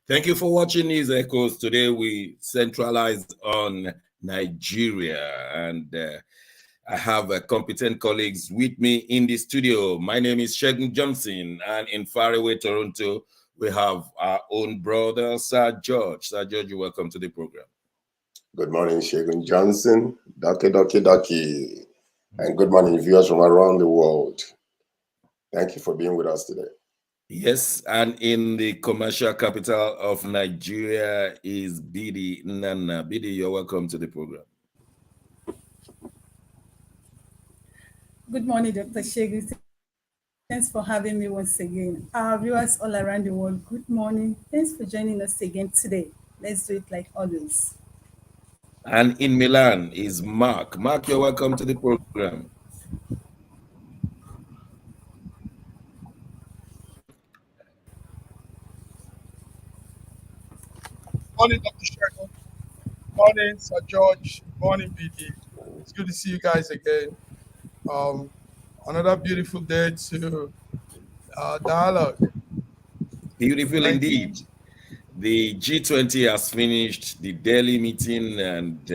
Thank you for watching News Echoes. Today we centralize on Nigeria, and I have competent colleagues with me in the studio. My name is Shegun Johnson, and in faraway Toronto, we have our own brother, Sir George. Sir George, you're welcome to the program. Good morning, Shegun Johnson. Doki. And good morning, viewers from around the world. Thank you for being with us today. Yes, and in the commercial capital of Nigeria is Bidi Nana. Bidi, you're welcome to the program. Good morning, Dr. Shegun. Thanks for having me once again. Our viewers all around the world, good morning. Thanks for joining us again today. Let's do it like always. And in Milan is Mark. Mark, you're welcome to the program. Morning, Dr. Shegun. Morning, Sir George. Morning, BD. It's good to see you guys again. Another beautiful day to dialogue. Beautiful indeed. The G20 has finished the Delhi meeting, and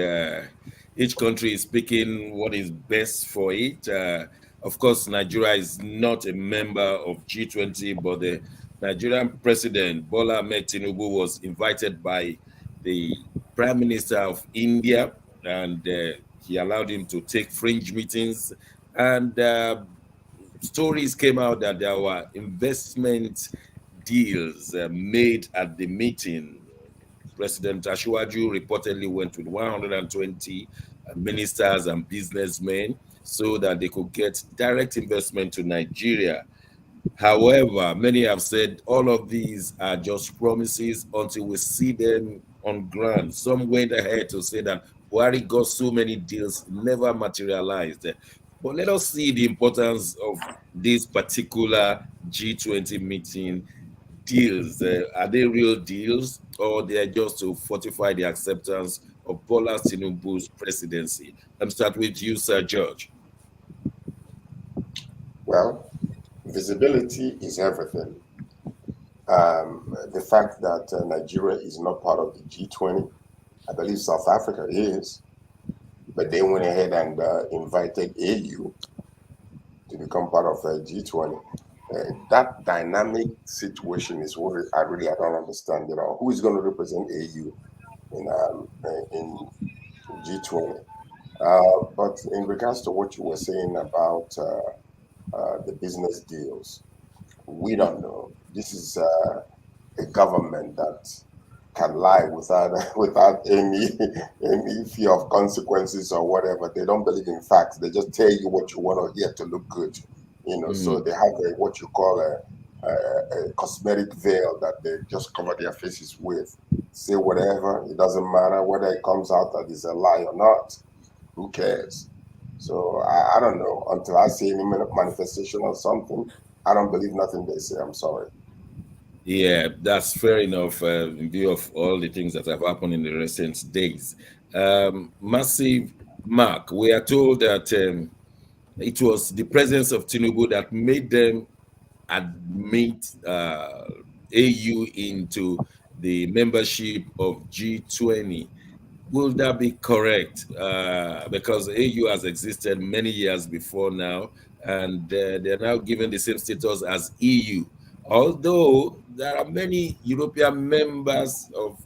each country is picking what is best for it. Of course, Nigeria is not a member of G20, but the Nigerian president, Bola Ahmed Tinubu, was invited by the Prime Minister of India, and he allowed him to take fringe meetings. And stories came out that there were investment deals made at the meeting. President Ashwaju reportedly went with 120 ministers and businessmen so that they could get direct investment to Nigeria. However, many have said all of these are just promises until we see them on ground. Some went ahead to say that Buhari got so many deals, never materialized. But let us see the importance of this particular G20 meeting. Deals, are they real deals, or they are just to fortify the acceptance of Bola Tinubu's presidency? Let me start with you, Sir George. Well, visibility is everything. The fact that Nigeria is not part of the G20, I believe South Africa is, but they went ahead and invited AU to become part of G20. That dynamic situation is what I don't understand. Who is going to represent AU in G20? But in regards to what you were saying about the business deals, we don't know. This is a government that can lie without any fear of consequences or whatever. They don't believe in facts. They just tell you what you want to hear to look good. So they have what you call a cosmetic veil that they just cover their faces with. Say whatever, it doesn't matter whether it comes out that is a lie or not. Who cares? So I don't know. Until I see any manifestation or something, I don't believe nothing they say. I'm sorry. Yeah, that's fair enough in view of all the things that have happened in the recent days. Massive Mark, we are told that it was the presence of Tinubu that made them admit AU into the membership of G20. Will that be correct? Because AU has existed many years before now, and they're now given the same status as EU. Although there are many European members of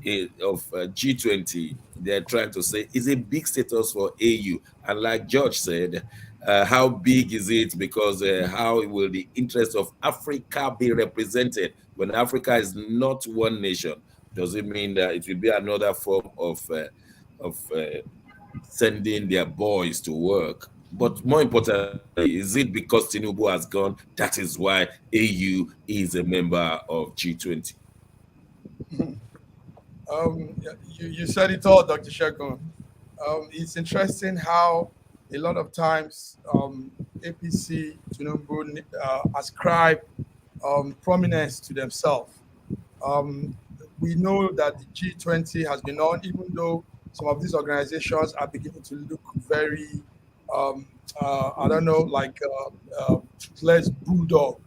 G20, they're trying to say it's a big status for AU. And like George said, how big is it? Because how will the interest of Africa be represented when Africa is not one nation? Does it mean that it will be another form of sending their boys to work? But more importantly, is it because Tinubu has gone? That is why AU is a member of G20. You said it all, Dr. Shegun. It's interesting how a lot of times APC, Tinubu ascribe prominence to themselves. We know that the G20 has been on, even though some of these organizations are beginning to look very, I don't know, like less bulldog.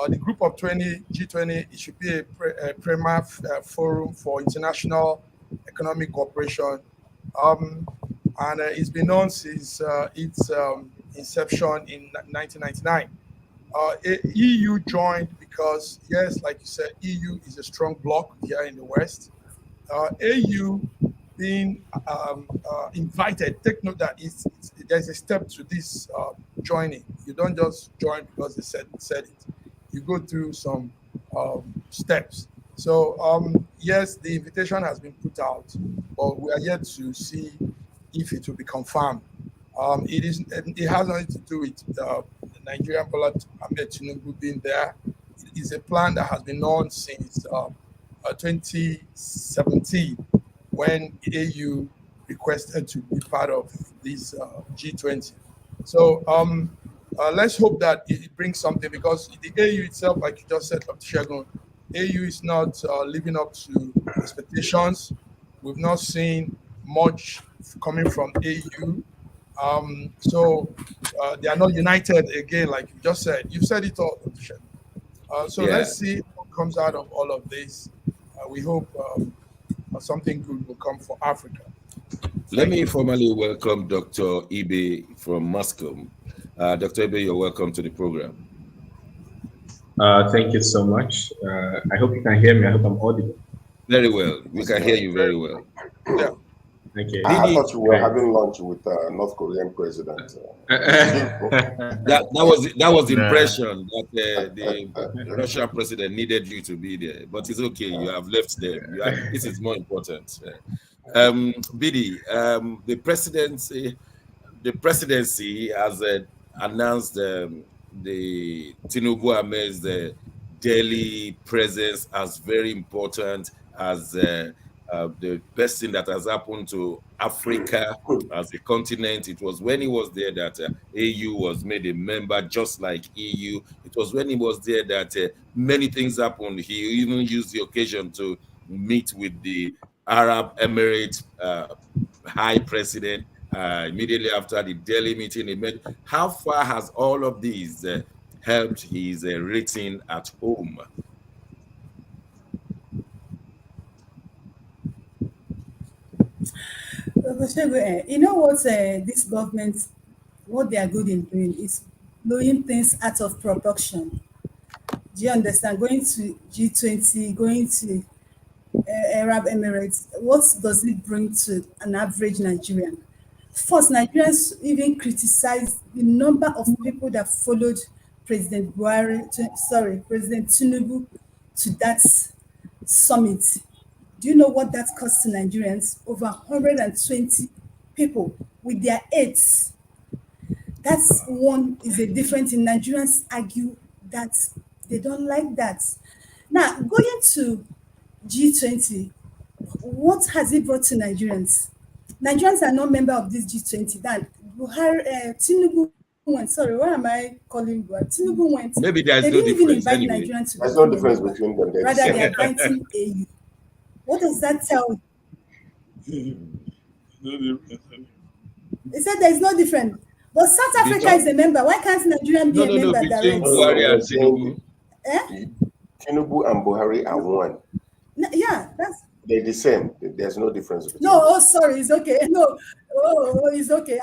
the group of 20, G20, it should be a premier forum for international economic cooperation. And it's been known since its inception in 1999. EU joined because, yes, like you said, EU is a strong bloc here in the West. AU being invited, take note that there's a step to this joining. You don't just join because they said it. You go through some steps. So yes, the invitation has been put out, but we are yet to see if it will be confirmed. It has nothing to do with the Nigerian Bola Ahmed Tinubu being there. It is a plan that has been known since 2017, when AU requested to be part of this G20. So let's hope that it brings something, because the AU itself, like you just said, Dr. Shegun, AU is not living up to expectations. We've not seen much coming from AU. So they are not united again, like you just said. You said it all, Dr. Shegun. So let's see what comes out of all of this. We hope something good will come for Africa. Let me formally welcome Dr. Ibe from Moscow. Dr. Ibe, you're welcome to the program. Thank you so much. I hope you can hear me. I hope I'm audible. Very well. We can hear you very well. Yeah. Okay. I thought you were having lunch with North Korean president. that was the impression that the Russian president needed you to be there, but it's okay. You have left them. This is more important. Bidi, the presidency has announced the Tinubu Ahmed's Delhi presence as very important, as the best thing that has happened to Africa as a continent. It was when he was there that AU was made a member, just like EU. It was when he was there that many things happened. He even used the occasion to meet with the Arab Emirates High President immediately after the Delhi meeting. He met. How far has all of these helped his rating at home? You know what this government, what they are good in doing is blowing things out of proportion. Do you understand? Going to G20, going to Arab Emirates, what does it bring to an average Nigerian? First, Nigerians even criticize the number of people that followed President Tinubu to that summit. Do you know what that cost to Nigerians? Over 120 people with their aides. That's one is a difference in Nigerians argue that they don't like that. Now, going to G20, what has it brought to Nigerians? Nigerians are not member of this G20. That Buhari, Tinubu went. Sorry, why am I calling Buhari? Tinubu went. Maybe there's they no didn't even difference invite anyway. Nigerians to There's no difference between them. Rather, they're inviting AU. What does that tell you? They said there's no difference. But South Africa is a member. Why can't Nigeria be a member directly? Buhari and Tinubu. Tinubu and Buhari are one. Yeah, they're the same. There's no difference between them. them. Sorry, it's okay. No, it's okay.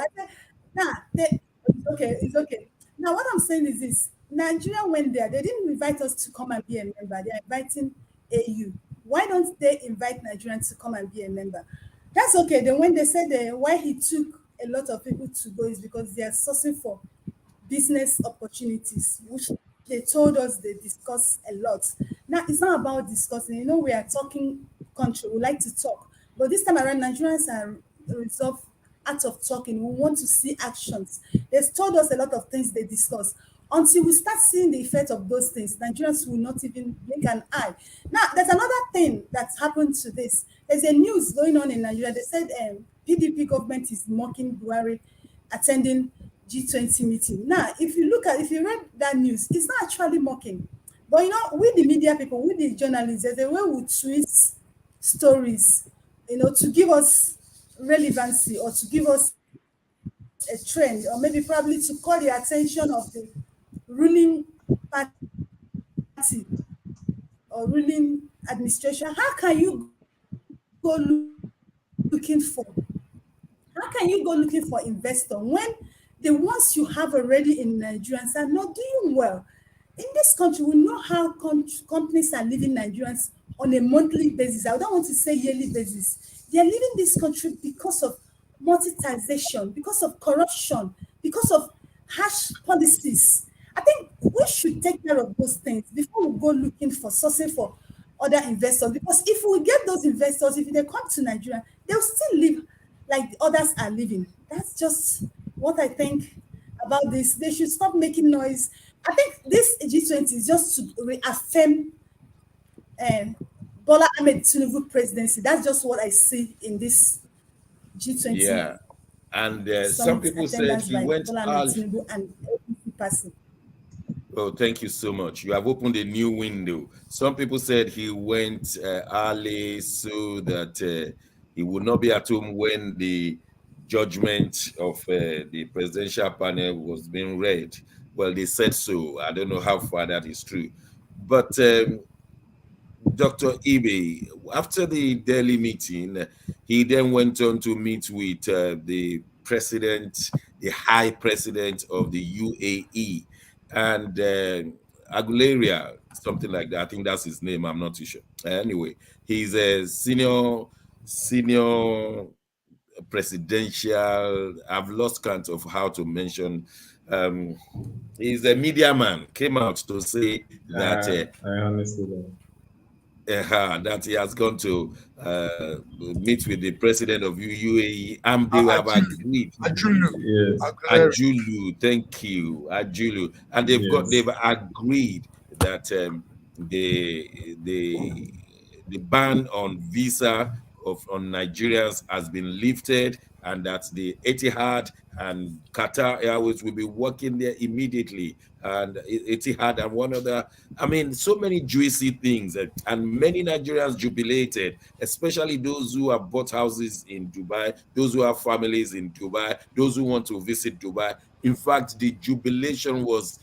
It's okay. Now, what I'm saying is this. Nigeria went there. They didn't invite us to come and be a member. They're inviting AU. Why don't they invite Nigerians to come and be a member? That's okay. Then when they said why he took a lot of people to go is because they are sourcing for business opportunities, which they told us they discuss a lot. Now, it's not about discussing. You know, we are talking country. We like to talk. But this time around, Nigerians are resolved out of talking. We want to see actions. They've told us a lot of things they discuss. Until we start seeing the effect of those things, Nigerians will not even blink an eye. Now, there's another thing that's happened to this. There's a news going on in Nigeria. They said PDP government is mocking Buhari attending G20 meeting. Now, if you read that news, it's not actually mocking. But you know, we the media people, we the journalists, there's a way we twist stories, you know, to give us relevancy or to give us a trend, or maybe probably to call the attention of the ruling party party or ruling administration, how can you go looking for investor when the ones you have already in Nigerians are not doing well? In this country, we know how companies are leaving Nigerians on a monthly basis. I don't want to say yearly basis. They are leaving this country because of monetization, because of corruption, because of harsh policies. I think we should take care of those things before we go looking for sourcing for other investors. Because if we get those investors, if they come to Nigeria, they'll still live like the others are living. That's just what I think about this. They should stop making noise. I think this G20 is just to reaffirm Bola Ahmed Tinubu presidency. That's just what I see in this G20 Yeah. And some summit people said attendance he by went Bola Ahmed all. Tinubu and APC person. Oh, thank you so much. You have opened a new window. Some people said he went early so that he would not be at home when the judgment of the presidential panel was being read. Well, they said so. I don't know how far that is true. But Dr. Ibe, after the Delhi meeting, he then went on to meet with the president, the high president of the UAE, and Aguilera, something like that. I think that's his name. I'm not too sure. Anyway, he's a senior presidential. I've lost count of how to mention. Um, he's a media man. Came out to say that. I honestly don't. That he has gone to meet with the president of UAE, and they have agreed. Ajulu. Yes, Ajulu, thank you, Ajulu, and yes. they've agreed that the ban on visa on Nigerians has been lifted, and that the Etihad and Qatar Airways will be working there immediately, and Etihad and one other. I mean, so many juicy things, and many Nigerians jubilated, especially those who have bought houses in Dubai, those who have families in Dubai, those who want to visit Dubai. In fact, the jubilation was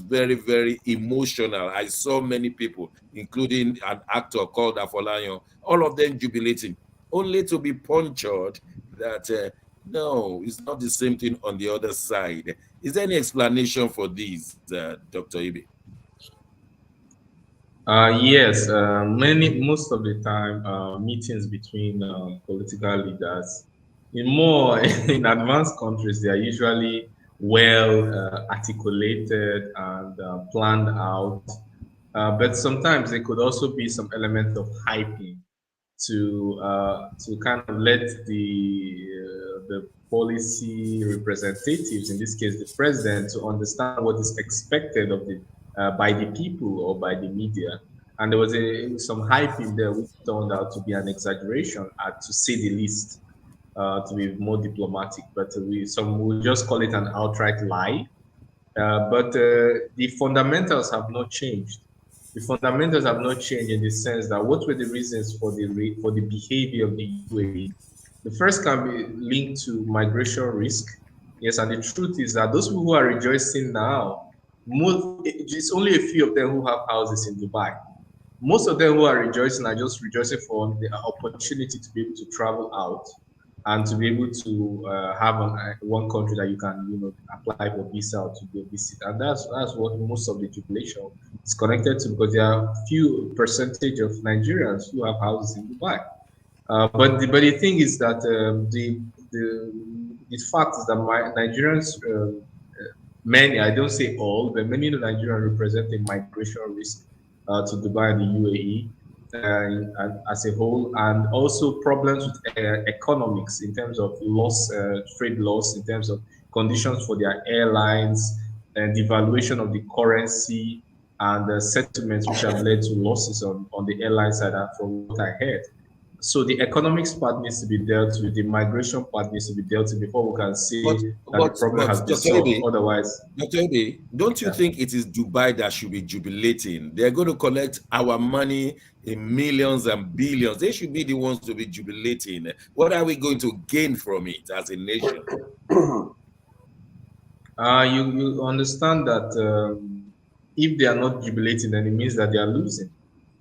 very, very emotional. I saw many people, including an actor called Afolayan, all of them jubilating, only to be punctured that no, it's not the same thing on the other side. Is there any explanation for these, Dr. Ibe? Yes, most of the time, meetings between political leaders in more in advanced countries, they are usually well articulated and planned out. But sometimes there could also be some element of hyping to kind of let the policy representatives, in this case the president, to understand what is expected of the by the people or by the media. And there was some hype in there which turned out to be an exaggeration, to say the least, to be more diplomatic. But some will just call it an outright lie. But the fundamentals have not changed. The fundamentals have not changed in the sense that what were the reasons for the behavior of the UAE? The first can be linked to migration risk. Yes, and the truth is that those people who are rejoicing now, it's only a few of them who have houses in Dubai. Most of them who are rejoicing are just rejoicing for the opportunity to be able to travel out and to be able to have one country that you can, apply for visa or to go visit. And that's what most of the jubilation is connected to, because there are few percentage of Nigerians who have houses in Dubai. But the thing is that the fact is that Nigerians, many, I don't say all, but many Nigerians represent a migration risk to Dubai and the UAE. As a whole, and also problems with economics in terms of trade loss, in terms of conditions for their airlines, and devaluation of the currency, and settlements which have led to losses on the airline side, from what I heard. So the economics part needs to be dealt with, the migration part needs to be dealt with before we can say that the problem has been solved. Otherwise, Dr. Ibe, don't you think it is Dubai that should be jubilating? They're going to collect our money in millions and billions. They should be the ones to be jubilating. What are we going to gain from it as a nation? you understand that If they are not jubilating, then it means that they are losing,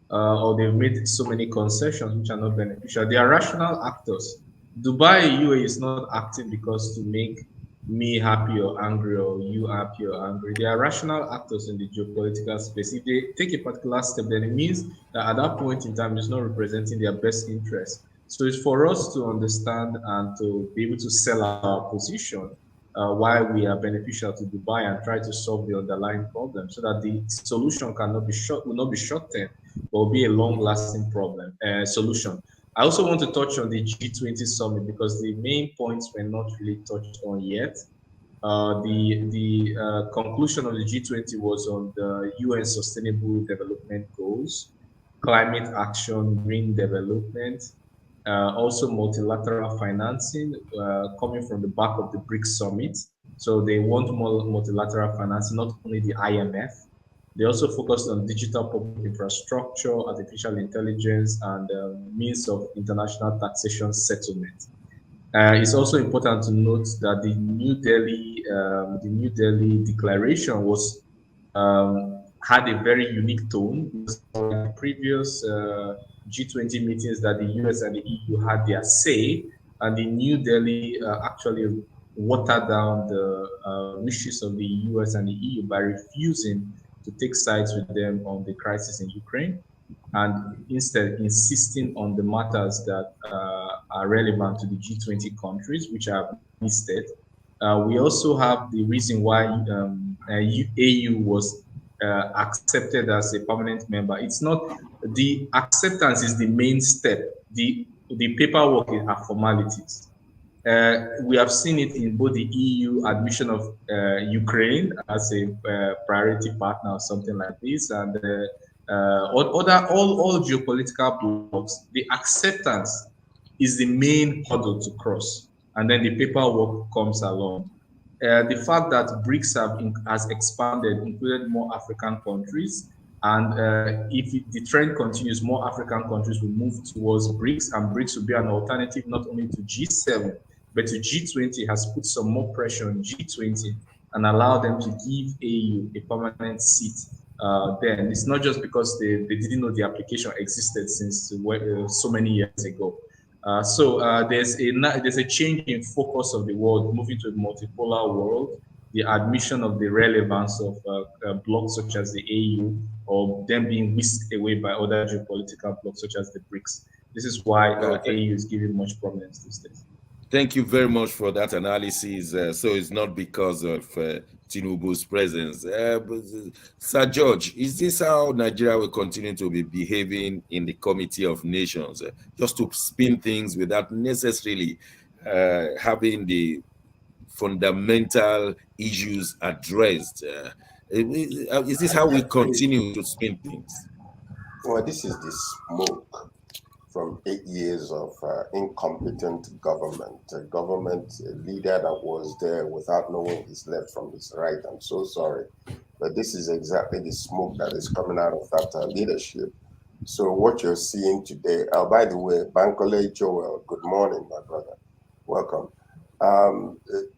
or they've made so many concessions which are not beneficial. They are rational actors. Dubai UAE is not acting because to make me happy or angry or you happy or angry. They are rational actors in the geopolitical space. If they take a particular step, then it means that at that point in time, it's not representing their best interest. So it's for us to understand and to be able to sell our position why we are beneficial to Dubai and try to solve the underlying problem so that the solution cannot be short, will not be short term, but will be a long lasting problem solution. I also want to touch on the G20 summit because the main points were not really touched on yet. The conclusion of the G20 was on the UN Sustainable Development Goals, climate action, green development, also multilateral financing coming from the back of the BRICS summit. So they want more multilateral financing, not only the IMF. They also focused on digital public infrastructure, artificial intelligence, and means of international taxation settlement. It's also important to note that the New Delhi Declaration was had a very unique tone. Like the previous G20 meetings that the US and the EU had their say, and the New Delhi actually watered down the wishes of the US and the EU by refusing to take sides with them on the crisis in Ukraine, and instead insisting on the matters that are relevant to the G20 countries, which are listed. We also have the reason why AU was accepted as a permanent member. It's not the acceptance is the main step. The paperwork are formalities. We have seen it in both the EU admission of Ukraine as a priority partner or something like this, and all geopolitical blocks. The acceptance is the main hurdle to cross, and then the paperwork comes along. The fact that BRICS has expanded, included more African countries, and if the trend continues, more African countries will move towards BRICS, and BRICS will be an alternative not only to G7, but to G20, has put some more pressure on G20 and allowed them to give AU a permanent seat there. And it's not just because they didn't know the application existed since so many years ago. There's a change in focus of the world, moving to a multipolar world, the admission of the relevance of blocks such as the AU, or them being whisked away by other geopolitical blocks such as the BRICS. This is why AU is giving much prominence these days. Thank you very much for that analysis. So it's not because of Tinubu's presence. Sir George, is this how Nigeria will continue to be behaving in the Committee of Nations, just to spin things without necessarily having the fundamental issues addressed? Is this how we continue to spin things? Well, this is the smoke from 8 years of incompetent government, a leader that was there without knowing his left from his right. I'm so sorry, but this is exactly the smoke that is coming out of that leadership. So what you're seeing today, by the way, Bankole Joel, good morning, my brother, welcome.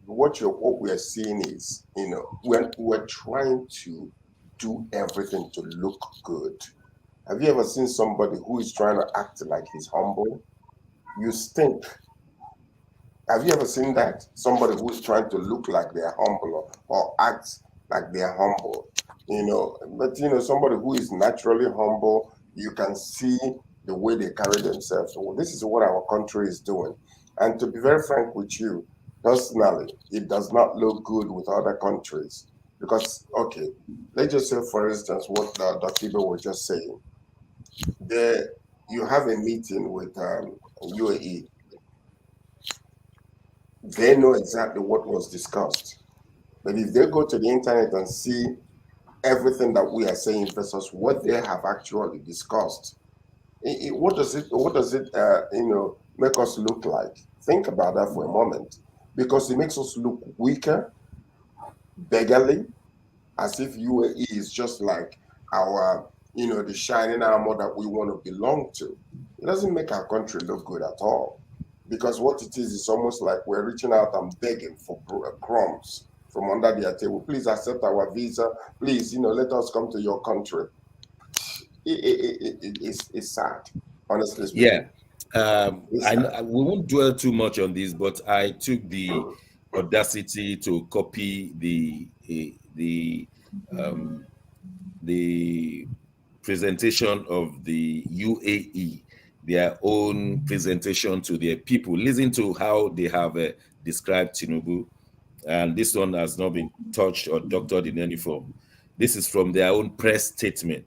What we're seeing is, we're trying to do everything to look good. Have you ever seen somebody who is trying to act like he's humble? You stink. Have you ever seen that? Somebody who is trying to look like they're humble or act like they're humble, But, somebody who is naturally humble, you can see the way they carry themselves. Well, this is what our country is doing. And to be very frank with you, personally, it does not look good with other countries. Because, okay, let's just say, for instance, what Dr. Ibe was just saying. You have a meeting with UAE. They know exactly what was discussed. But if they go to the internet and see everything that we are saying versus what they have actually discussed, what does it make us look like? Think about that for a moment, because it makes us look weaker, beggarly, as if UAE is just like our the shining armor that we want to belong to. It doesn't make our country look good at all, because what it is almost like we're reaching out and begging for crumbs from under their table. Please accept our visa. Please, let us come to your country. It's sad, honestly speaking. Yeah. We won't dwell too much on this, but I took the audacity to copy the presentation of the UAE, their own presentation to their people. Listen to how they have described Tinubu, and this one has not been touched or doctored in any form. This is from their own press statement.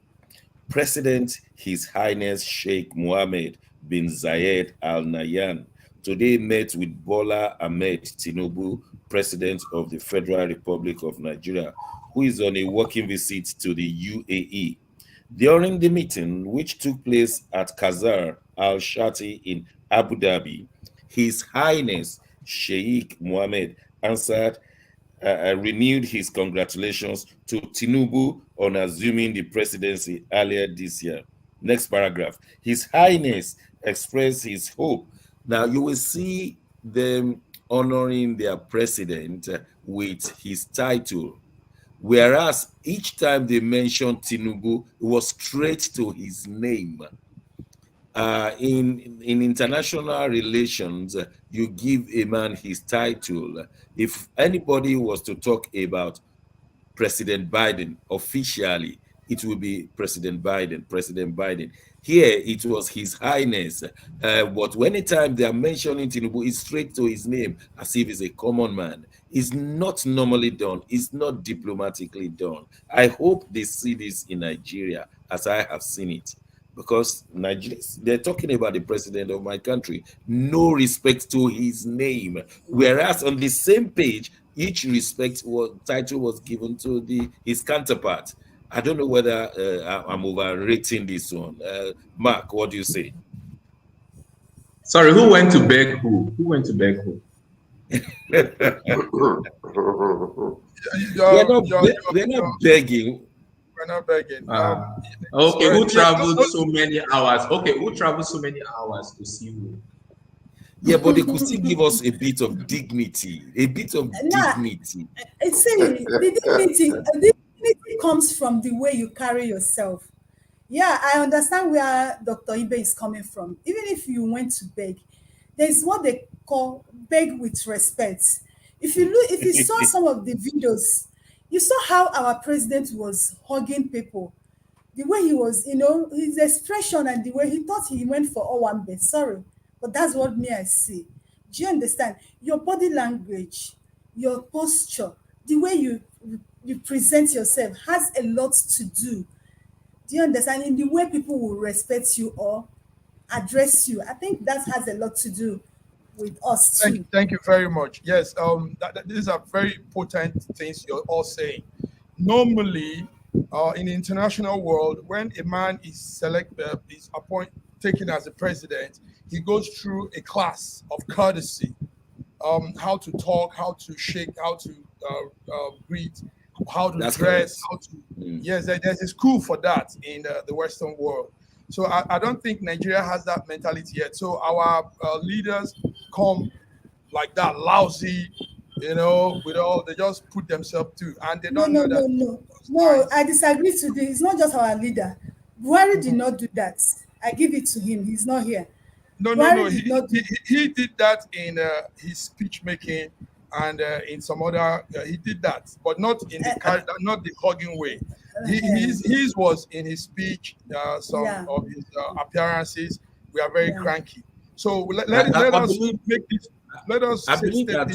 President His Highness Sheikh Mohammed bin Zayed Al Nahyan today met with Bola Ahmed Tinubu, President of the Federal Republic of Nigeria, who is on a working visit to the UAE. During the meeting, which took place at Qasr Al Shati in Abu Dhabi, His Highness Sheikh Mohammed answered renewed his congratulations to Tinubu on assuming the presidency earlier this year. Next paragraph. His Highness expressed his hope. Now you will see them honoring their president with his title. Whereas each time they mentioned Tinubu, it was straight to his name. In international relations, you give a man his title. If anybody was to talk about President Biden officially, it will be President Biden, President Biden. Here, it was His Highness. But anytime they are mentioning Tinubu, it's straight to his name, as if he's a common man. It's not normally done. It's not diplomatically done. I hope they see this in Nigeria, as I have seen it. Because Nigerians, they're talking about the president of my country, no respect to his name. Whereas on the same page, each title was given to his counterpart. I don't know whether I'm overrating this one. Mark, what do you say? Sorry, who went to beg who? Who went to beg who? They're not begging. We're not begging. Okay, who traveled so many hours? Okay, who traveled so many hours to see who? Yeah, but they could still give us a bit of dignity. A bit of dignity. The dignity comes from the way you carry yourself. Yeah, I understand where Dr. Ibe is coming from. Even if you went to beg, there's what they call beg with respect. If you saw some of the videos, you saw how our president was hugging people. The way he was, his expression and the way he thought he went for Owambe. Sorry, but that's what I see. Do you understand? Your body language, your posture, the way you present yourself has a lot to do. Do you understand? In the way people will respect you or address you. I think that has a lot to do with us too. Thank you very much. Yes, these are very potent things you're all saying. Normally, in the international world, when a man is taken as a president, he goes through a class of courtesy, how to talk, how to shake, how to greet, how to dress, how to. Yes, there's a school for that in the Western world. So I don't think Nigeria has that mentality yet. So our leaders come like that, lousy, with all, they just put themselves through, and they don't know that. No, I disagree today. It's not just our leader. Buhari did not do that. I give it to him. He's not here. No. He did that in his speech making and in some other. He did that, but not in not the hugging way. His was in his speech. Some of his appearances were very cranky. So let us make this. Let us. I believe that.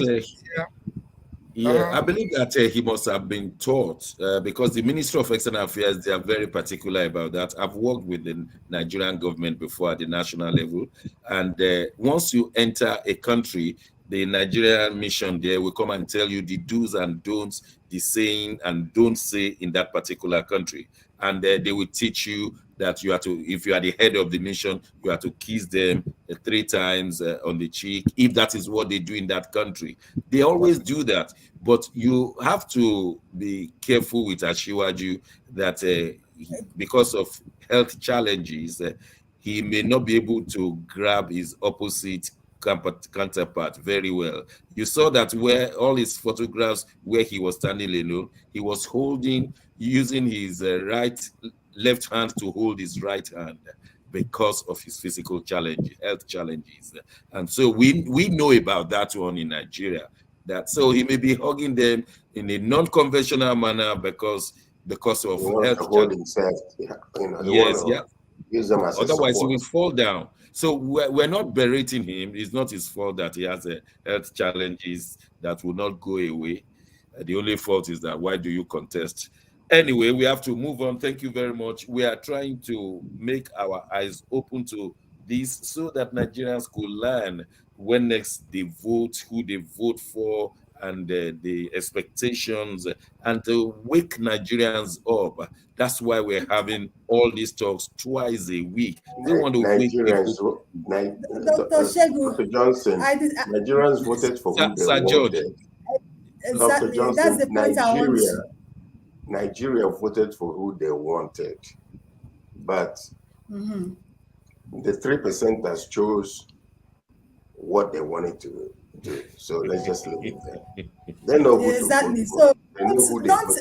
I believe that he must have been taught because the Ministry of External Affairs, they are very particular about that. I've worked with the Nigerian government before at the national level, and once you enter a country, the Nigerian mission there will come and tell you the do's and don'ts, the saying and don't say in that particular country. And they will teach you that you have to, if you are the head of the mission, you have to kiss them 3 times on the cheek, if that is what they do in that country. They always do that. But you have to be careful with Ashiwaju that because of health challenges, he may not be able to grab his opposite counterpart very well. You saw that where all his photographs where he was standing alone, he was using his left hand to hold his right hand because of his physical challenges, health challenges. And so we know about that one in Nigeria. So he may be hugging them in a non-conventional manner because of health challenges. Yes, yeah. Use them as otherwise he will fall down. So we're not berating him. It's not his fault that he has health challenges that will not go away. The only fault is that why do you contest? Anyway, we have to move on. Thank you very much. We are trying to make our eyes open to this so that Nigerians could learn when next they vote, who they vote for, and the expectations, and to wake Nigerians up. That's why we're having all these talks twice a week. We want to wake people. Dr. Shegu, Dr. Johnson, Nigerians voted for who they wanted. Exactly. Dr. Johnson, that's the point I want. Nigeria voted for who they wanted, but the 3%ers chose what they wanted to do. So let's just leave it there. They know who exactly. To vote So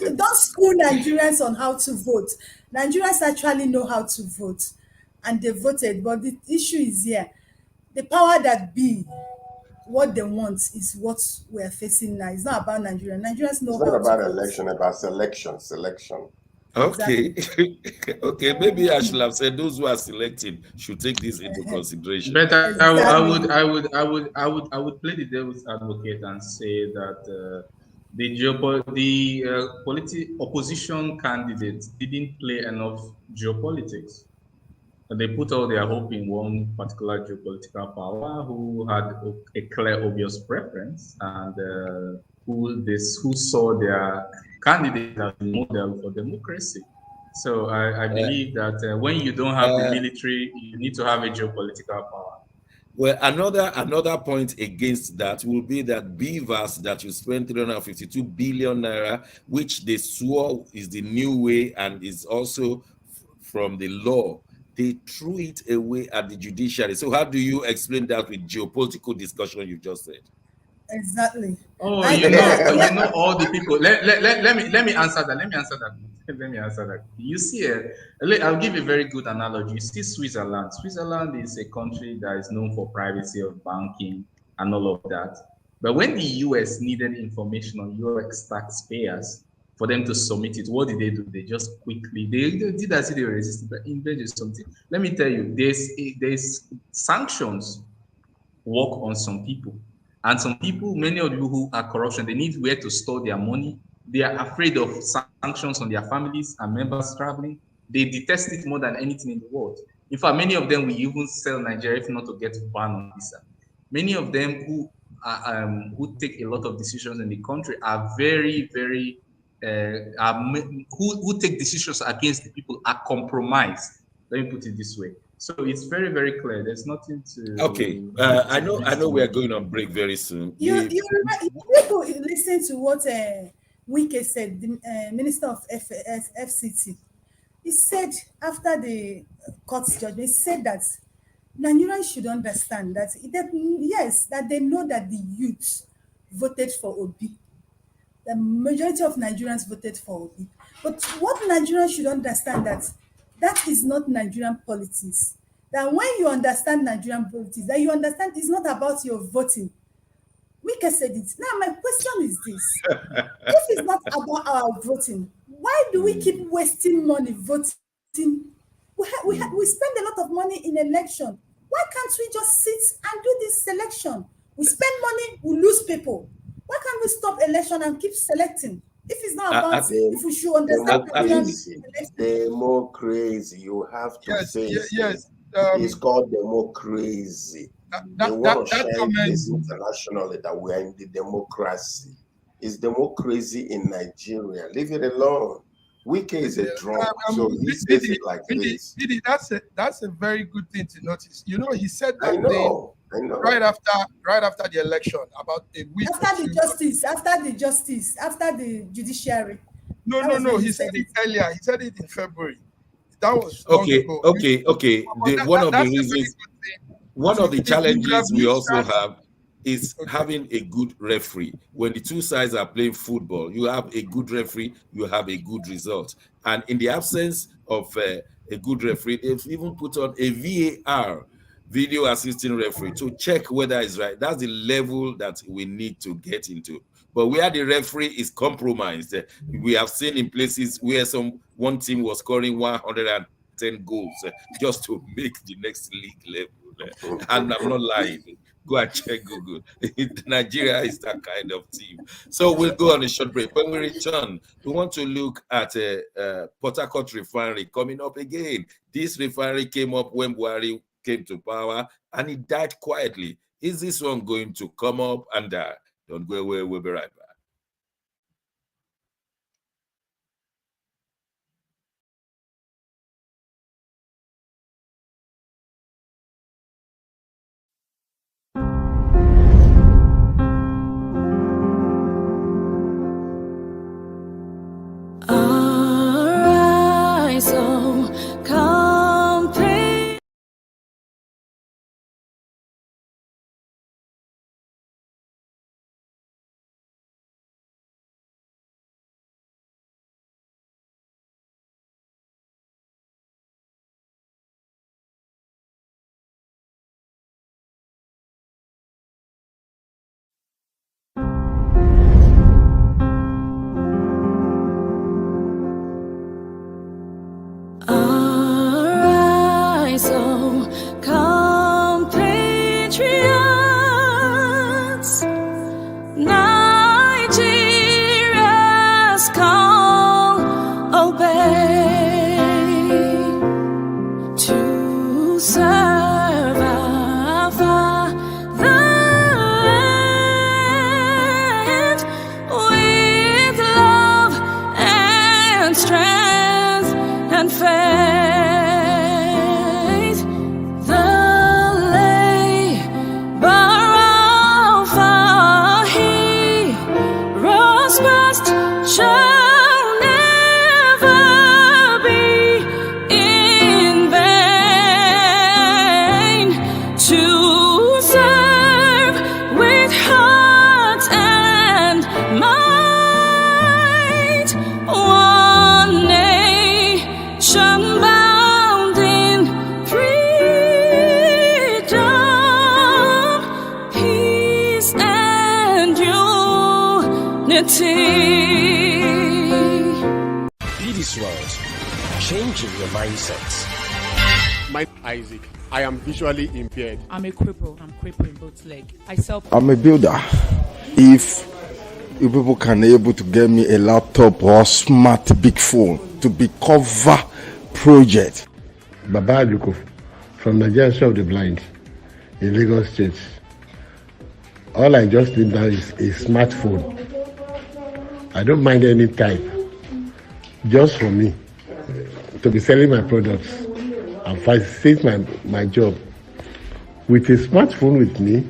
don't school Nigerians on how to vote. Nigerians actually know how to vote, and they voted. But the issue is here: the power that be. What they want is what we are facing now. It's not about Nigeria. Nigerians know how to vote. It's not about election, about selection. Okay. Exactly. Okay, maybe I should have said those who are selected should take this into consideration. But I would play the devil's advocate and say that the opposition candidates didn't play enough geopolitics. They put all their hope in one particular geopolitical power who had a clear, obvious preference, and who saw their candidate as a model for democracy. So I believe that when you don't have the military, you need to have a geopolitical power. Well, another point against that will be that BVAS that you spent 352 billion naira, which they swore is the new way and is also from the law. They threw it away at the judiciary. So how do you explain that with geopolitical discussion you just said? Exactly. Oh, you know all the people. Let me answer that. Let me answer that. You see, I'll give a very good analogy. You see Switzerland. Switzerland is a country that is known for privacy of banking and all of that. But when the US needed information on US taxpayers, for them to submit it, what did they do? They just quickly, they did as if they were resisting, but invented something. Let me tell you, there's sanctions work on some people. And some people, many of you who are corruption, they need where to store their money. They are afraid of sanctions on their families and members traveling. They detest it more than anything in the world. In fact, many of them will even sell Nigeria if not to get banned on visa. Many of them who take a lot of decisions in the country are very, very who take decisions against the people are compromised. Let me put it this way. So it's very, very clear. There's nothing to. Okay, I know we are going on break very soon. You listen to what Wike said, the Minister of FCT. He said after the court's judgment, he said that Nigerians should understand that that they know that the youth voted for Obi. The majority of Nigerians voted for Obi. But what Nigerians should understand that is not Nigerian politics. That when you understand Nigerian politics, that you understand it's not about your voting. Wike said it. Now my question is this. If it's not about our voting, why do we keep wasting money voting? We spend a lot of money in election. Why can't we just sit and do this selection? We spend money, we lose people. Why can't we stop election and keep selecting? If it's not about if we should understand democracy, you have to say it's called democracy. They want to share this internationally that we are in the democracy. It's democracy in Nigeria. Leave it alone. Wike is a drunk, so he says it like this. That's a very good thing to notice. You know, he said that I know. right after the election, about a week. After the judiciary. No. He said it earlier. He said it in February. That was okay. ago. Okay. One of the reasons. One of the If Nigeria challenges we beats also that, have is having a good referee. When the two sides are playing football, you have a good referee, you have a good result. And in the absence of a good referee, they've even put on a VAR, video assisting referee, to check whether it's right. That's the level that we need to get into. But where the referee is compromised, we have seen in places where one team was scoring 110 goals just to make the next league level. And I'm not lying. Go and check Google. Nigeria is that kind of team. So we'll go on a short break. When we return, we want to look at Port Harcourt refinery coming up again. This refinery came up when Buhari came to power, and it died quietly. Is this one going to come up and die? Don't go away. We'll be right back. Be this world, changing your mindset. My Isaac. I am visually impaired. I'm a cripple. I'm crippled in both legs. I'm a builder. If you people can able to get me a laptop or smart big phone to be cover project. Baba Aluko from Nigerian Show of the Blind in Lagos State. All I just need now is a smartphone. I don't mind any type. Just for me to be selling my products and facilitate my job. With a smartphone with me,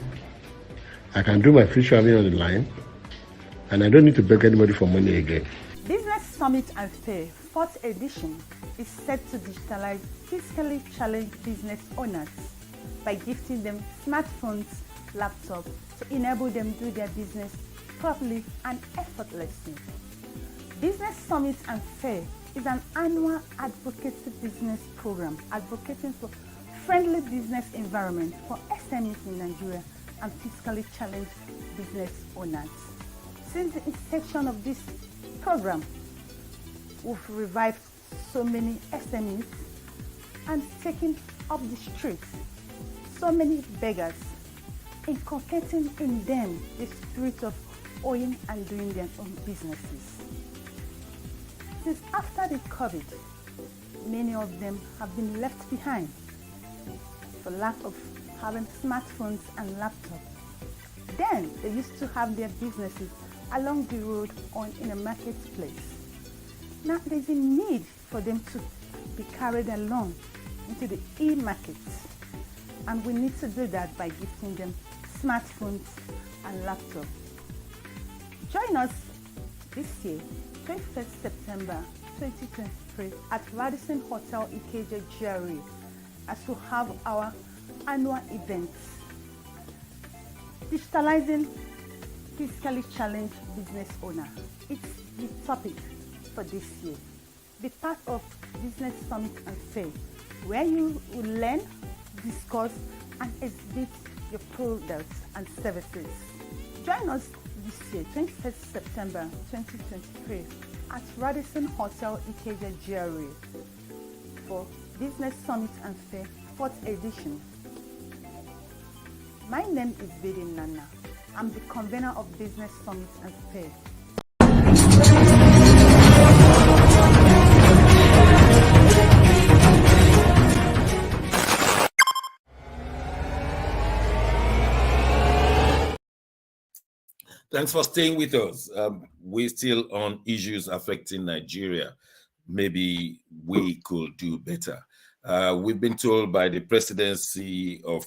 I can do my free traveling on the line and I don't need to beg anybody for money again. Business Summit and Fair 4th edition is set to digitalize fiscally challenged business owners by gifting them smartphones, laptops to enable them to do their business properly and effortlessly. Business Summit and Fair is an annual advocacy business program advocating for friendly business environment for SMEs in Nigeria and fiscally challenged business owners. Since the inception of this program, we've revived so many SMEs and taken up the streets so many beggars, inculcating in them the spirit of owning and doing their own businesses. Since after the COVID, many of them have been left behind for lack of having smartphones and laptops. Then they used to have their businesses along the road or in a marketplace. Now there's a need for them to be carried along into the e-market, and we need to do that by gifting them smartphones and laptops. Join us this year, 21st September 2023 at Radisson Hotel Ikeja GRA as we have our annual events. Digitalizing physically challenged business owner. It's the topic for this year. Be part of Business Summit and Fair, where you will learn, discuss, and exhibit your products and services. Join us this year, 21st September 2023, at Radisson Hotel Ikeja GRA for Business Summit and Fair 4th edition. My name is Bedi Nana. I'm the convener of Business Summit and Fair. Thanks for staying with us. We're still on issues affecting Nigeria. Maybe we could do better. We've been told by the presidency of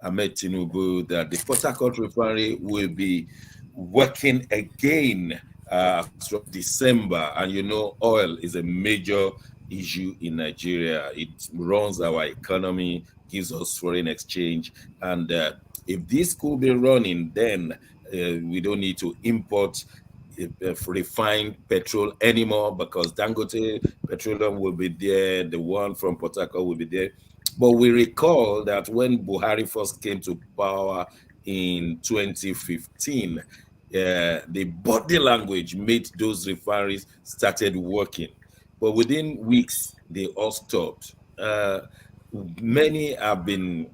Ahmed Tinubu that the Port Harcourt refinery will be working again from December. And you know, oil is a major issue in Nigeria. It runs our economy, gives us foreign exchange. And if this could be running, then we don't need to import refined petrol anymore because Dangote Petroleum will be there, the one from Port Harcourt will be there. But we recall that when Buhari first came to power in 2015, the body language made those refineries started working. But within weeks, they all stopped. Many have been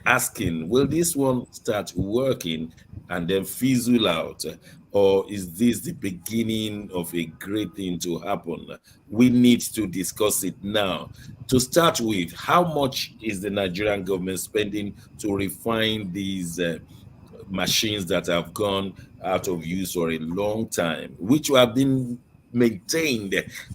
asking, will this one start working and then fizzle out? Or is this the beginning of a great thing to happen? We need to discuss it now. To start with, how much is the Nigerian government spending to refine these machines that have gone out of use for a long time, which have been maintained,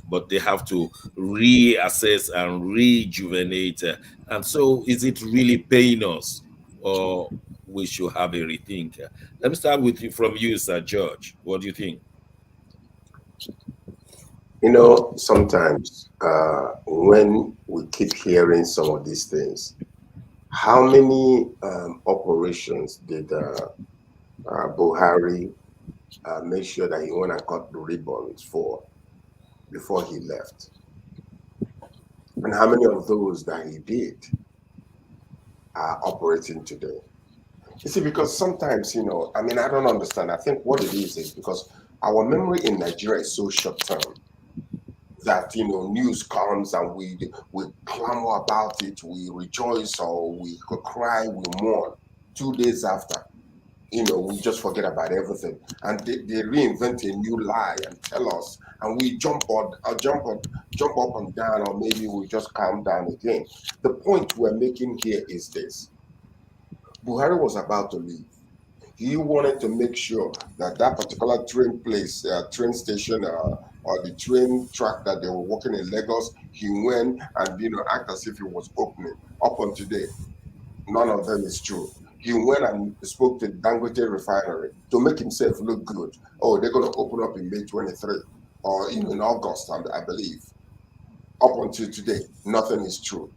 but they have to reassess and rejuvenate? And so is it really paying us, or we should have a rethink? Let me start with you, from you, Sir George. What do you think? You know, sometimes when we keep hearing some of these things, how many operations did Buhari make sure that he went and cut the ribbons for before he left? And how many of those that he did are operating today? You see, because sometimes, you know, I mean, I don't understand. I think what it is because our memory in Nigeria is so short term that, you know, news comes and we clamor about it, we rejoice or we cry, we mourn. 2 days after, you know, we just forget about everything, and they reinvent a new lie and tell us, and we jump up and down, or maybe we just calm down again. The point we're making here is this: Buhari was about to leave. He wanted to make sure that that particular train station, or the train track that they were working in Lagos, he went and, you know, act as if it was opening. Up on today, none of them is true. He went and spoke to Dangote refinery to make himself look good. Oh, they're going to open up in May 23 or in August, I believe. Up until today, nothing is true.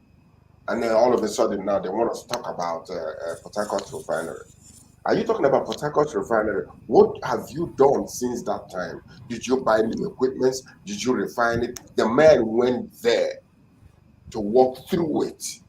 And then all of a sudden now they want us to talk about Port Harcourt refinery. Are you talking about Port Harcourt refinery? What have you done since that time? Did you buy new equipment? Did you refine it? The man went there to walk through it.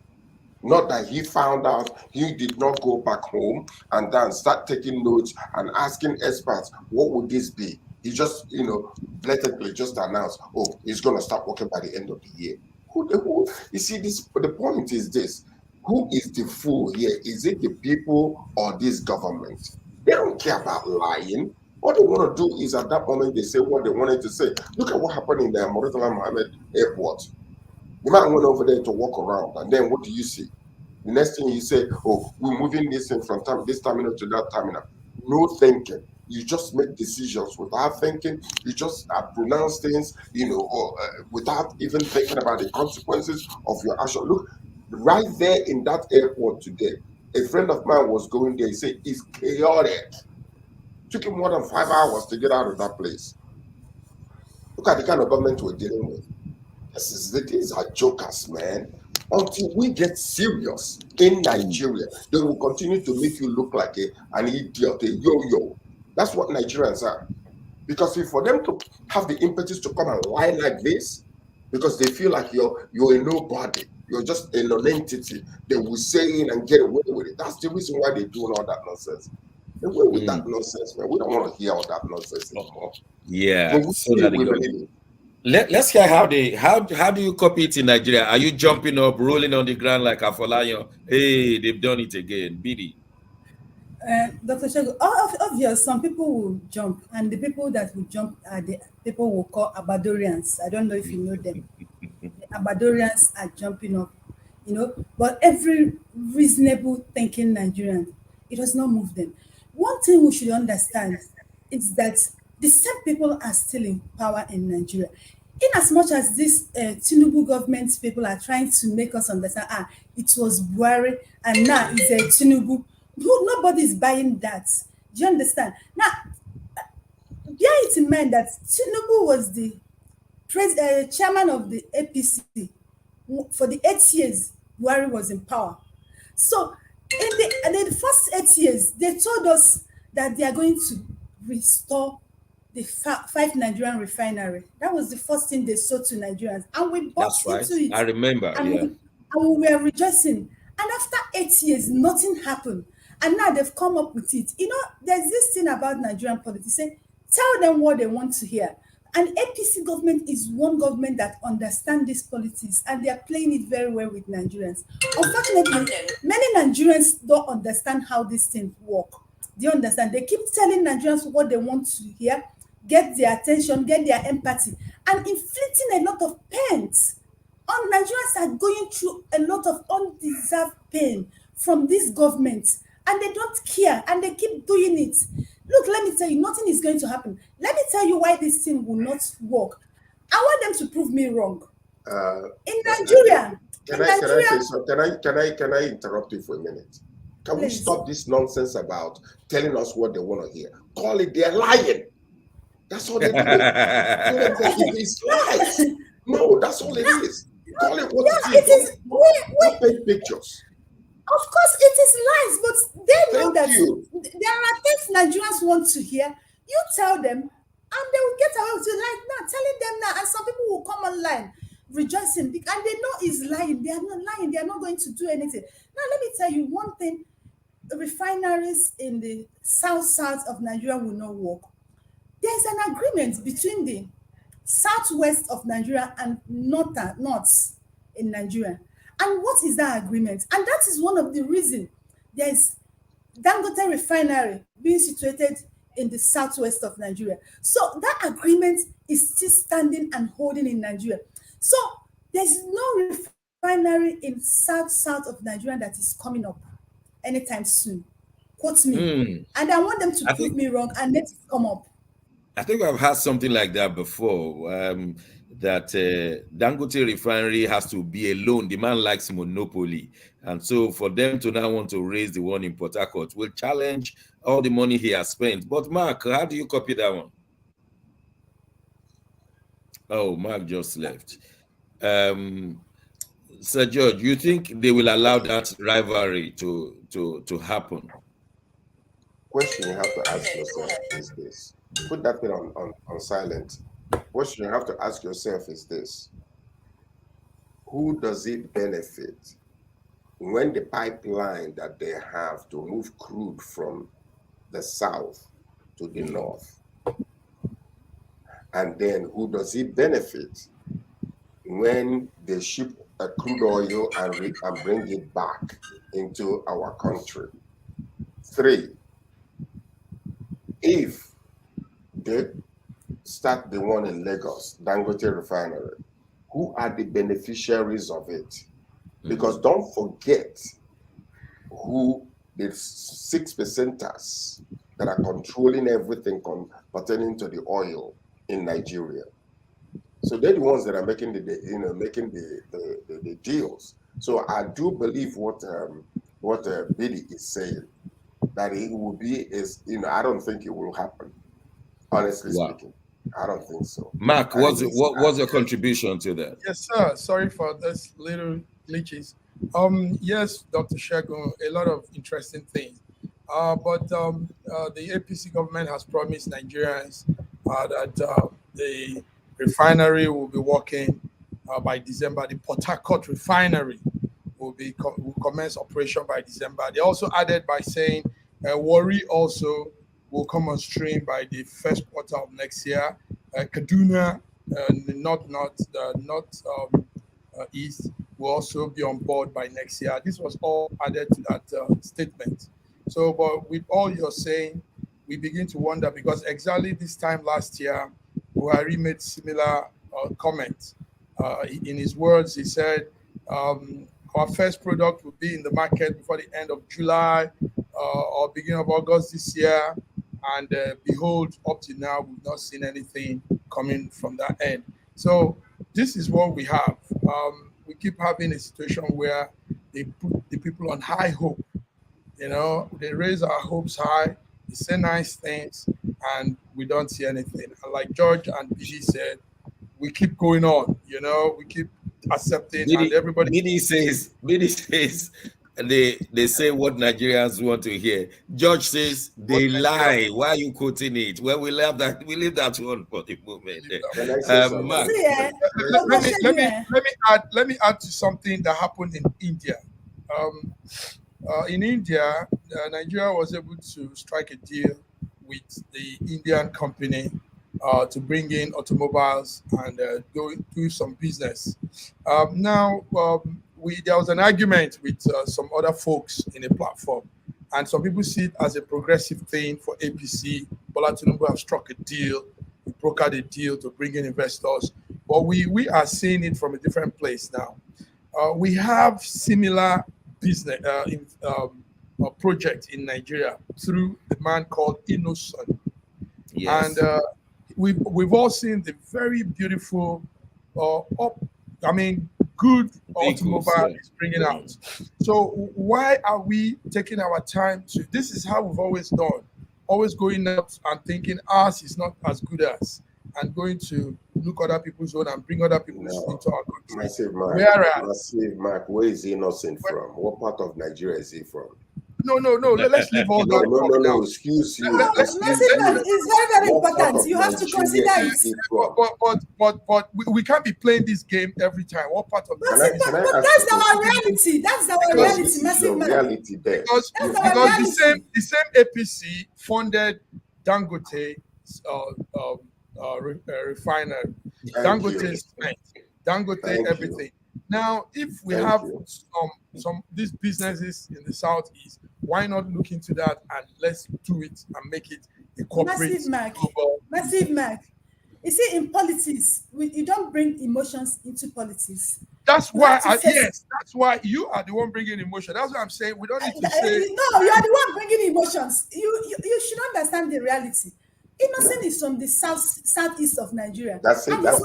Not that he found out, he did not go back home and then start taking notes and asking experts, what would this be? He just, you know, blatantly just announced, oh, he's going to start working by the end of the year. Who? You see, the point is this: who is the fool here? Is it the people or this government? They don't care about lying. What they want to do is at that moment they say what they wanted to say. Look at what happened in the Murtala Mohammed Airport. The man went over there to walk around, and then what do you see? The next thing you say, oh, we're moving this thing from this terminal to that terminal. No thinking. You just make decisions without thinking. You just pronounce things, you know, without even thinking about the consequences of your action. Look, right there in that airport today, a friend of mine was going there. He said it's chaotic. Took him more than 5 hours to get out of that place. Look at the kind of government we're dealing with. These are jokers, man. Until we get serious in Nigeria, they will continue to make you look like an idiot, a yo-yo. That's what Nigerians are. Because if for them to have the impetus to come and lie like this, because they feel like you're a nobody, you're just a non-entity, they will say in and get away with it. That's the reason why they're doing all that nonsense. Away with that nonsense, man. We don't want to hear all that nonsense anymore. Yeah. So That let's hear how do you copy it in Nigeria? Are you jumping up, rolling on the ground like Afolayan? Hey, they've done it again, BD. Dr. Shego, obvious, some people will jump, and the people that will jump are the people we'll call Abadorians. I don't know if you know them. The Abadorians are jumping up, but every reasonable thinking Nigerian, it does not move them. One thing we should understand is that the same people are still in power in Nigeria. In as much as this Tinubu government people are trying to make us understand, it was Buhari and now it's Tinubu. Nobody is buying that. Do you understand? Now, bear it in mind that Tinubu was the chairman of the APC for the 8 years Buhari was in power. So, in the first 8 years, they told us that they are going to restore the 5 Nigerian refinery. That was the first thing they sold to Nigerians, and we bought into it. I remember. And we were rejoicing. And after 8 years, nothing happened. And now they've come up with it. There's this thing about Nigerian politics. Say, tell them what they want to hear. And APC government is one government that understands this politics, and they are playing it very well with Nigerians. Unfortunately, many Nigerians don't understand how these things work. Do you understand? They keep telling Nigerians what they want to hear, get their attention, get their empathy, and inflicting a lot of pain. Nigerians are going through a lot of undeserved pain from this government, and they don't care, and they keep doing it. Look, let me tell you, nothing is going to happen. Let me tell you why this thing will not work. I want them to prove me wrong. In Nigeria, can I interrupt you for a minute? Can we stop this nonsense about telling us what they want to hear? Call it they're lying. That's all they do. It's lies. No, that's all it is. Call it what it is. Don't paint pictures. Of course, it is lies, but they know that there are things Nigerians want to hear. You tell them, and they will get away with it. Like now, telling them now, and some people will come online rejoicing, and they know it's lying. They are not lying. They are not going to do anything. Now, let me tell you one thing: the refineries in the south of Nigeria will not work. There is an agreement between the southwest of Nigeria and north in Nigeria. And what is that agreement? And that is one of the reasons there is Dangote refinery being situated in the southwest of Nigeria. So that agreement is still standing and holding in Nigeria. So there's no refinery in south of Nigeria that is coming up anytime soon. Quote me. And I want them to prove me wrong and let it come up. I think I've had something like that before. That Dangote refinery has to be alone. The man likes monopoly. And so for them to now want to raise the one in Port Harcourt will challenge all the money he has spent. But Mark, how do you copy that one? Oh, Mark just left. Sir George, you think they will allow that rivalry to happen? Question you have to ask yourself is this. Put that thing on silent. Question you have to ask yourself is this: who does it benefit when the pipeline that they have to move crude from the south to the north? And then who does it benefit when they ship a crude oil and bring it back into our country? 3, if they start the one in Lagos, Dangote refinery, who are the beneficiaries of it? Because don't forget who the 6%ers that are controlling everything pertaining to the oil in Nigeria. So they're the ones that are making the deals. So I do believe what Biddy is saying, that it will be I don't think it will happen. Honestly speaking, I don't think so. Mark, what's your contribution to that? Yes, sir. Sorry for this little glitches. Yes, Dr. Shegun, a lot of interesting things. But the APC government has promised Nigerians that the refinery will be working by December. The Port Harcourt refinery will commence operation by December. They also added by saying Warri also will come on stream by the first quarter of next year. Kaduna, not east, will also be on board by next year. This was all added to that statement. So, but with all you're saying, we begin to wonder, because exactly this time last year, Buhari made similar comments. In his words, he said, our first product will be in the market before the end of July or beginning of August this year. And behold, up to now, we've not seen anything coming from that end. So this is what we have. We keep having a situation where they put the people on high hope. You know, they raise our hopes high, they say nice things, and we don't see anything. And like George and BD said, we keep going on, you know, we keep accepting, and everybody. BD says, they say what Nigerians want to hear. George says they lie. Why are you quoting it? Well, we leave that one for the moment. Let me add to something that happened in India. In India, Nigeria was able to strike a deal with the Indian company to bring in automobiles and do some business. There was an argument with some other folks in a platform, and some people see it as a progressive thing for APC. Bola Tinubu have struck a deal, we brokered a deal to bring in investors, but we are seeing it from a different place now. We have similar business project in Nigeria through the man called Innocent. Yes. And we've all seen the very beautiful, good automobile is bringing out. So why are we taking our time to? This is how we've always done, always going out and thinking ours is not as good as, and going to look other people's own and bring other people's into our country. Massive Mark, where is Innocent from? What part of Nigeria is he from? No. Let's leave all that. No. Excuse you. Massive Mark is very, very important. You have to consider it. But we can't be playing this game every time. What part of that's our reality. That's our reality. Massive Mark. Reality there. Because the same APC funded Dangote refinery, Dangote cement, Dangote everything. Now, if we have some these businesses in the southeast, why not look into that and let's do it and make it a corporate Massive Mark. You see, in politics, you don't bring emotions into politics. That's why, that's why you are the one bringing emotion. That's what I'm saying. We don't need to say. No, you are the one bringing emotions. You should understand the reality. Innocent is from the southeast of Nigeria. That's it. And he's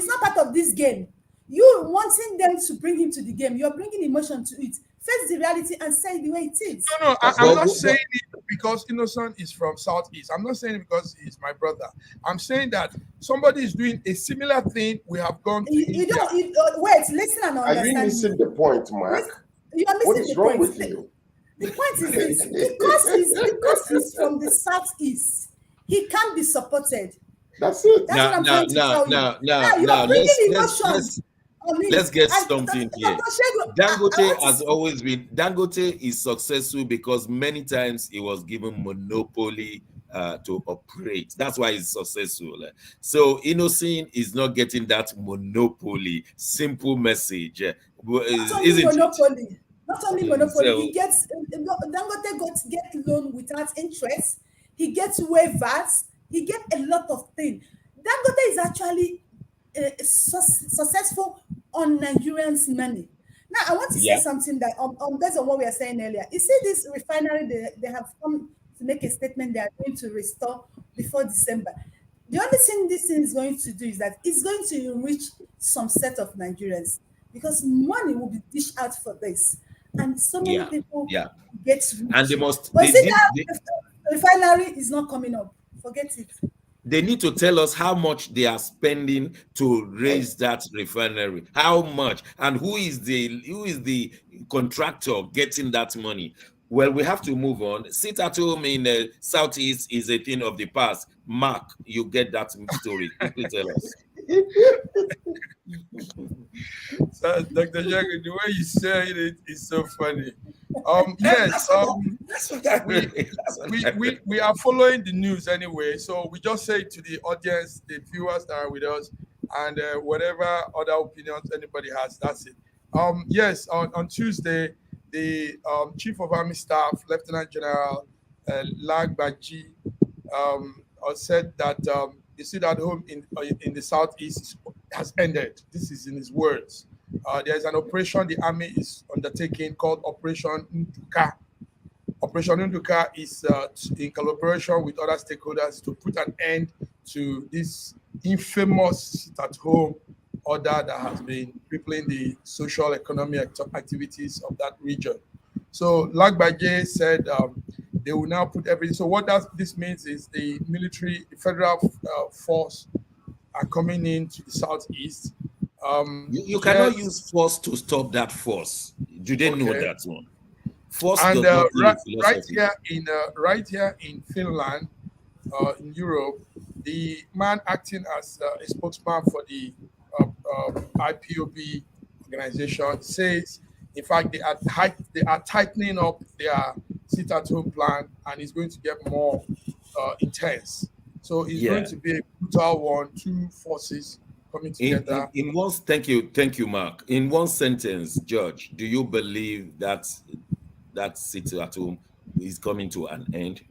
not part of this game. You wanting them to bring him to the game, you're bringing emotion to it. Face the reality and say it the way it is. No, I'm not saying it because Innocent is from southeast. I'm not saying it because he's my brother. I'm saying that somebody is doing a similar thing. We have gone to Wait, listen and understand. Are you missing the point, Mark? You are missing what is the wrong point. with you? The point is this: because he's from the southeast, he can't be supported. That's it. That's what I'm trying to tell you. You're bringing emotions. Let's get something here. Dangote is successful because many times he was given monopoly to operate. That's why he's successful. So Innocent is not getting that monopoly. Simple message. Not only monopoly, he gets Dangote get loan without interest. He gets waivers. He gets a lot of things. Dangote is actually successful on Nigerians' money. Now, I want to say something that based on what we are saying earlier. You see, this refinery, they have come to make a statement they are going to restore before December. The only thing this thing is going to do is that it's going to enrich some set of Nigerians because money will be dished out for this. And so many people get rich. And they must. But see that refinery is not coming up. Forget it. they need to tell us how much they are spending to raise that refinery, how much, and who is the contractor getting that money. Well, we have to move on. Sit at home in the Southeast is a thing of the past. Mark, you get that story. Quickly tell us. So, Dr. Jago, the way you say it is so funny. Yes, we are following the news anyway, so we just say to the audience, the viewers that are with us, and whatever other opinions anybody has, that's it. Yes, on Tuesday, the Chief of Army Staff, Lieutenant General Lagbaji, said that the sit at home in the Southeast has ended. This is in his words. There's an operation the army is undertaking called Operation Nduka. Operation Nduka is in collaboration with other stakeholders to put an end to this infamous sit-at-home order that has been crippling the social economic activities of that region. So Lagbaje said they will now put everything. So what this means is the military, the federal force are coming into the Southeast. You cannot use force to stop that force. Do they know that one? Force and does not right here in Finland, in Europe, the man acting as a spokesman for the IPOB organization says, in fact, they are tightening up their sit-at-home plan, and it's going to get more intense. So it's going to be a brutal one, two forces coming together. Thank you, Mark. In one sentence, George, do you believe that sit-at-home is coming to an end?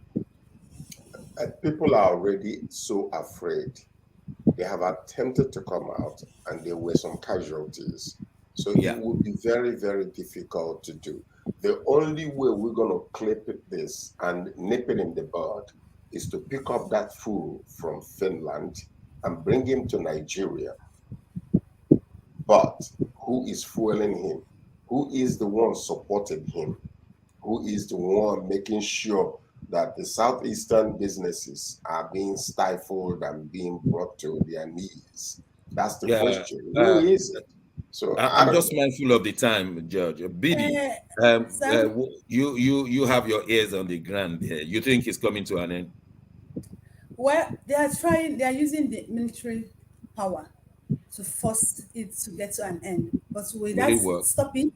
People are already so afraid. They have attempted to come out, and there were some casualties. So it would be very, very difficult to do. The only way we're going to clip this and nip it in the bud is to pick up that fool from Finland and bring him to Nigeria. But who is fueling him? Who is the one supporting him? Who is the one making sure that the Southeastern businesses are being stifled and being brought to their knees? That's the question. Who is it? So I'm just mindful of the time, Judge. Biddy, you have your ears on the ground there. You think it's coming to an end? Well, they are using the military power to force it to get to an end. But will that stop it?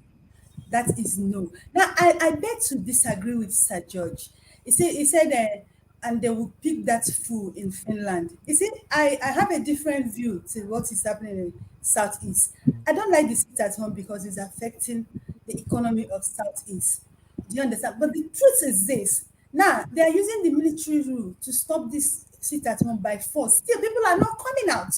That is no. Now, I beg to disagree with Sir George. He said, and they will pick that fool in Finland. You see, I have a different view to what is happening in Southeast. I don't like the sit-at-home because it's affecting the economy of Southeast. Do you understand? But the truth is this. Now, they are using the military rule to stop this sit-at-home by force. Still, people are not coming out.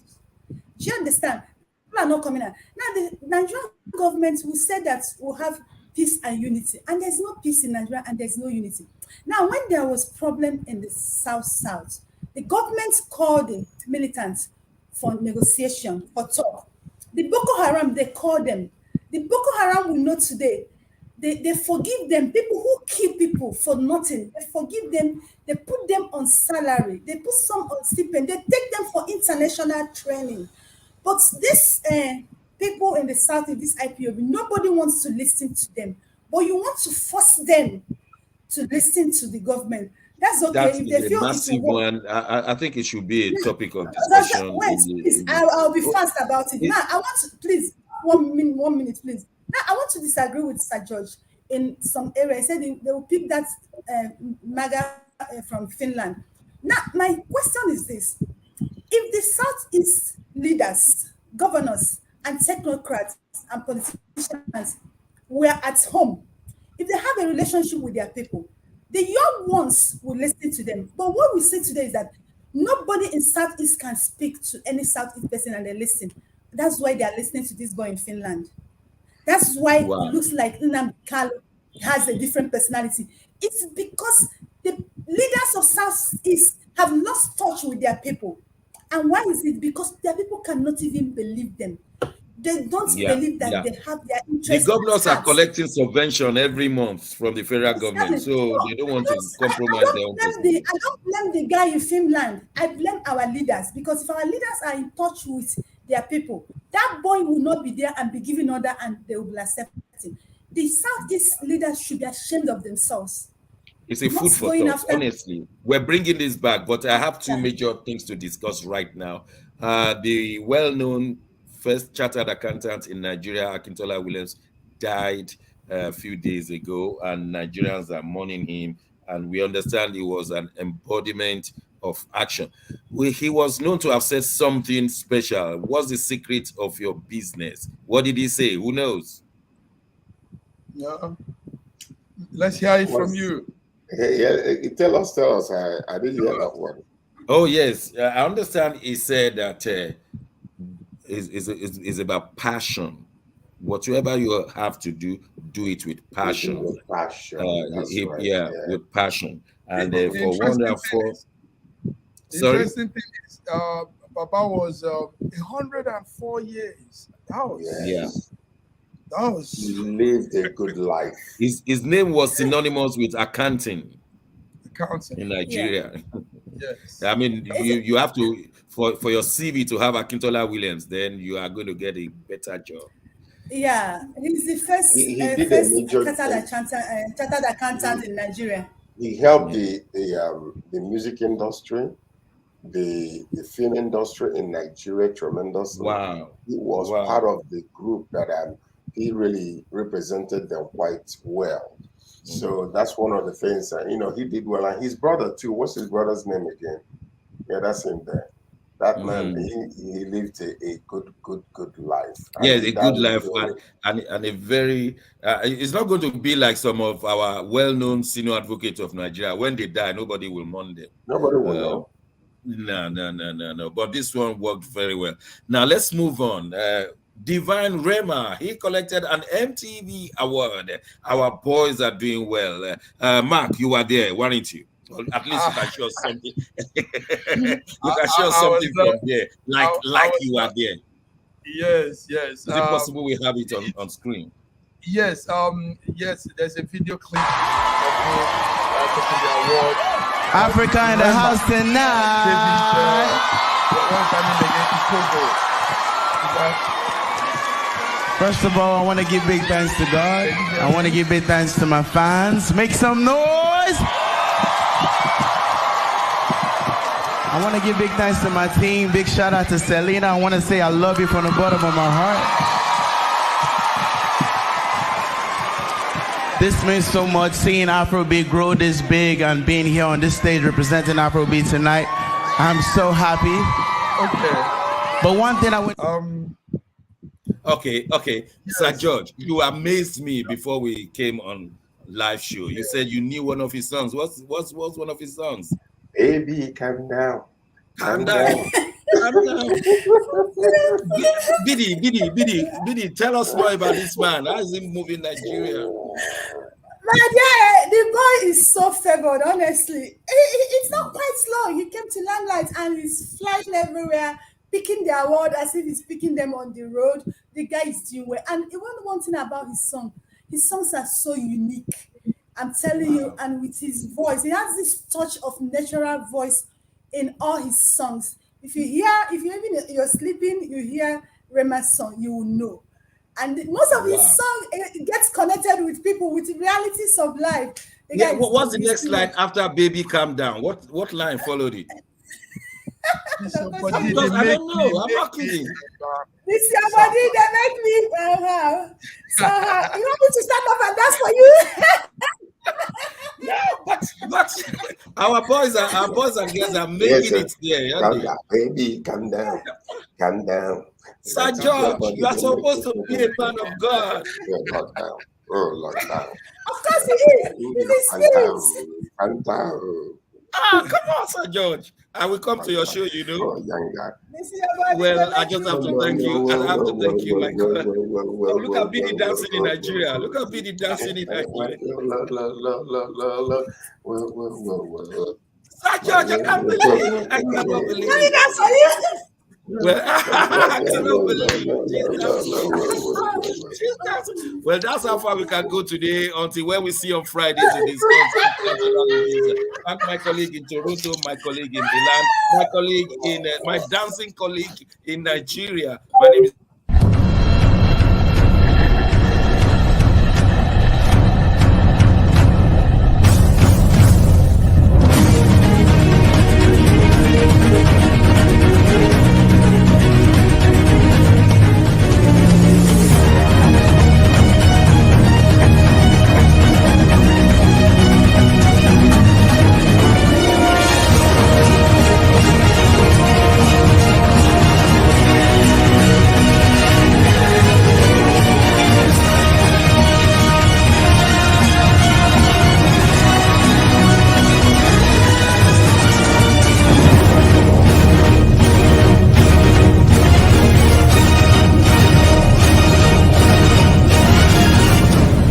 Do you understand? People are not coming out. Now, the Nigerian government will say that we'll have peace and unity. And there's no peace in Nigeria and there's no unity. Now, when there was problem in the South, the government called the militants for negotiation, for talk. The Boko Haram, they called them. The Boko Haram will know today. They forgive them. People who kill people for nothing, they forgive them. They put them on salary. They put some on stipend. They take them for international training. But this people in the South, in this IPOB, nobody wants to listen to them. But you want to force them to listen to the government. That's okay. That's if they feel massive one. I think it should be a topic of discussion. I'll be fast about it. Now, I want to, please, 1 minute, please. Now, I want to disagree with Sir George in some area. I said they will pick that MAGA from Finland. Now, my question is this. If the Southeast leaders, governors, and technocrats and politicians were at home, if they have a relationship with their people, the young ones will listen to them. But what we say today is that nobody in Southeast can speak to any Southeast person and they listen. That's why they are listening to this boy in Finland. That's why it looks like Nnamdi Kanu has a different personality. It's because the leaders of Southeast have lost touch with their people. And why is it? Because their people cannot even believe them. They don't Yeah, believe that yeah. they have their The interests governors at are heart. collecting subvention every month from the federal government, Exactly. so So they don't I want don't, to I compromise their don't own blame the, prestige. I don't blame the guy in Finland. I blame our leaders, because if our leaders are in touch with their people, that boy will not be there and be giving order, and they will be accepting. The Southeast leaders should be ashamed of themselves, It's a not food for going thought. after. Honestly, we're bringing this back, but I have two Yeah. major things to discuss right now. The well-known first chartered accountant in Nigeria, Akintola Williams, died a few days ago, and Nigerians are mourning him. And we understand he was an embodiment of action. He was known to have said something special. What's the secret of your business? What did he say? Who knows? Yeah. Let's hear it from you. Yeah, tell us. I didn't hear that one. Oh yes, I understand. He said that is about passion. Whatever you have to do it with passion. With passion. That's right. Yeah, with passion. And The for wonderful. Sorry. Interesting thing is, Papa was 104 years. That was, Yes. that was. He lived a good life. His name was synonymous with accounting in Yeah. Nigeria. Yes. I mean, you have to for your CV to have Akintola Williams, then you are going to get a better job. Yeah, he's the first He did a major chartered accountant in Nigeria. He helped the music industry, the film industry in Nigeria tremendously. Wow. He was part of the group that he really represented them quite well. So that's one of the things that, he did well. And his brother too. What's his brother's name again? Yeah, that's him there. That man, he lived a good life. Yes, a good life, and a very. It's not going to be like some of our well-known senior advocates of Nigeria. When they die, nobody will mourn them. Nobody will know. No. But this one worked very well. Now let's move on. Divine Rema, he collected an MTV award. Our boys are doing well. Mark, you were there, weren't you? Well, at least you can show something. You can show something from there, like you are there. Yes. Is it possible we have it on screen? Yes. Yes. There's a video clip of me taking the award. Africa in the house tonight. First of all, I want to give big thanks to God. I want to give big thanks to my fans. Make some noise. I want to give big thanks to my team. Big shout out to Selena. I want to say I love you from the bottom of my heart. This means so much, seeing Afrobeat grow this big and being here on this stage representing Afrobeat tonight. I'm so happy. Okay. But one thing I would... Okay. Yes. Sir George, you amazed me before we came on live show. You said you knew one of his songs. What's one of his songs? Baby, calm down. Calm down. Calm down. Biddy, tell us more about this man. How is he moving Nigeria? My dear, the boy is so favored, honestly. It's not quite slow. He came to Limelight and he's flying everywhere, picking the award as if he's picking them on the road. The guy is doing well. And one thing about his songs are so unique. I'm telling you, and with his voice, he has this touch of natural voice in all his songs. If you're sleeping, you hear Rema's song, you will know. And most of his song gets connected with people, with realities of life. What's the next line after "Baby Calm Down"? What line followed it? I don't know. I'm not kidding. This your body that make me so you want me to stand up and dance for you? No, but our boys and girls are making it there. Calm down, baby, calm down. Sir George, you are supposed to be a man of God. Lockdown. Of course he is. He's a spirit. Calm down. Come on, Sir George. I will come to your show, you know. Oh, young guy. Well, I just have to thank you. I have to thank you, my God. Oh, look at Biddy dancing in Nigeria. Look at Biddy dancing in Nigeria. Sir George, I can't believe it. I cannot believe it. Well, I cannot believe Jesus. Well, that's how far we can go today until when we see on Friday to discuss cultural issues. Thank my colleague in Toronto, my colleague in Milan, my colleague in my dancing colleague in Nigeria. My name is